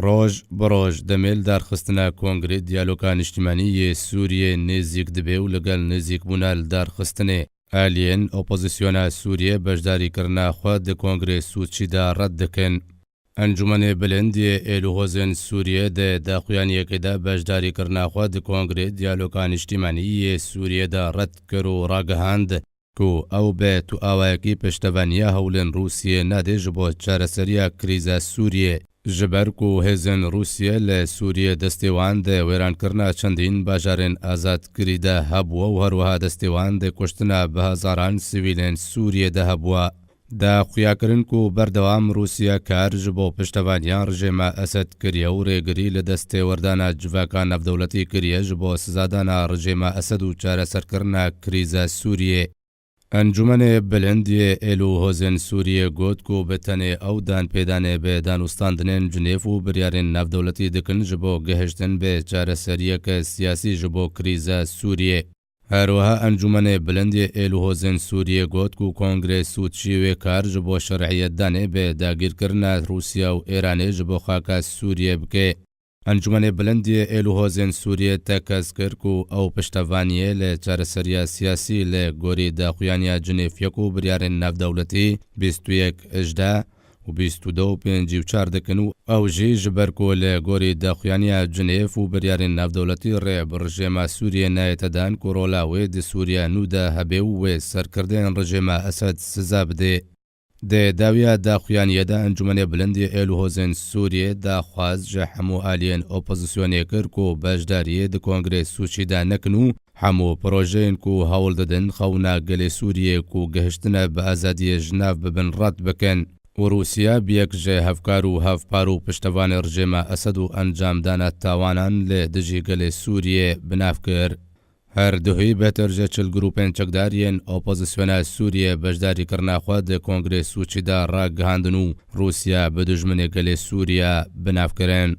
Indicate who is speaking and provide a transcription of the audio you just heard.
Speaker 1: ڕۆژ بەڕۆژ دەمێل دارخستنە کۆنگرێت دیالۆکا نیشتیمانیی سووریە نێزیک دەبێ و لەگەڵ نێزیکبوونا لە دارخستنێ ئالێن ئۆپۆزیسیۆنا سووریە بەشداریکردنا خوا دە کۆنگرێ سوودچیدا ڕەت دەکەن. ئەنجومەنێ بلندیە ئێلوهۆزێن سووریە دە داخوایانیەکەدا بەشداریکردناخوا دە کۆنگرێت دیالۆکا نیشتیمانیی سووریەدا ڕەت کرد و ڕاگەهاند کو ئەو بێ تو ئاوایەکی پشتەوانیە هەولێن رووسیە نادێژ بۆ چارەسەریە کریزە سووریە ژبەرک و هێزن رووسیە لە سووریە دەستێوان دە وێرانکردنا چەندین باژارێن ئازادکریدا هەبووە و هەروەها دەستێوان دە کوشتنە بە هەزاران سیڤیلێن سووریەدا هەبووە. داخویاکردن و بەردەوام رووسیا کارژ بۆ پشتەوانیان ڕژێمە ئەسەد کریە و ڕێگری لە دەستێوەردانە جڤەکان نەفدەوڵەتی کریەژ بۆ سزادانە ڕژێمە ئەسەد و چارەسەرکردنە کریزە سووریە. ئەنجومەنێ بلندیە ئێلوهۆزێن سووریە گوت و بەتەنێ ئەو دان پێدانێ بێ دانوستاندنێن جنێف و بریارێن نەفدەوڵەتی دکن ji بۆ گەهشتن بێ چارەسەریەکە سیاسی ji بۆ کریزە سووریە. هەروەها ئەنجومەنێ بلندیە ئێلوهۆزێن سووریە گوت و کۆنگرێ سوودچیوێ کار ji بۆ شەرعیەتدانێ بێ داگیرکردنە رووسیا و ئێرانێ ji بۆ خاکە سووریە بکێ. ئەنجومەنێ بلندیە ئێلوهۆزێن سووریە تەکەس کرد و ئەو پشتەوانیە لە چارەسەریە سیاسی لە گۆری داخوایانیا جنێفیەک و بریارێن نەفدەوڵەتی 21 ئژدا و 22 و 54 دەکەن و ئەو ژی ژبەرکۆ لە گۆری داخوایانیا جنێف و بریارێن نەفدەوڵەتی ڕێ بڕژێمە سووریە نایەتەدان و ڕۆلاوێ دی سووریا نودا هەبێ و وێ سەرکردێن ڕژێمە ئەسەد سزا بدێ. دێ داویە داخوایانیەدا ئەنجومەنێ بلندی ئێلوهۆزێن سووریە داخواز ژە هەموو ئالێن ئۆپۆزیسیۆنێ کرد و بەشداریە دە کۆنگرێ سوچیدا نەکن و هەموو پرۆژەیەن و هەوڵ دەدەن خەونا گەلێ سووریەک و گەهشتنە بە ئازادیە ژناف ببن ڕەت بکەن. و رووسیا بیەک ژێ هەفکار و هەفپار و پشتەوانی ڕژێمە ئەسەد و ئەنجامدانە تاوانان لێ دژی گەلێ سووریە بناف کرد. هەردووهی بەتەرژە چل گروپێن چەکداریەن ئۆپۆزیسیۆنە سووریە بەشداریکردناخوا دە کۆنگرێ سوچیدا ڕاگەهاندن و رووسیا بە دوژمنێ گەلێ سووریا بنافکردن.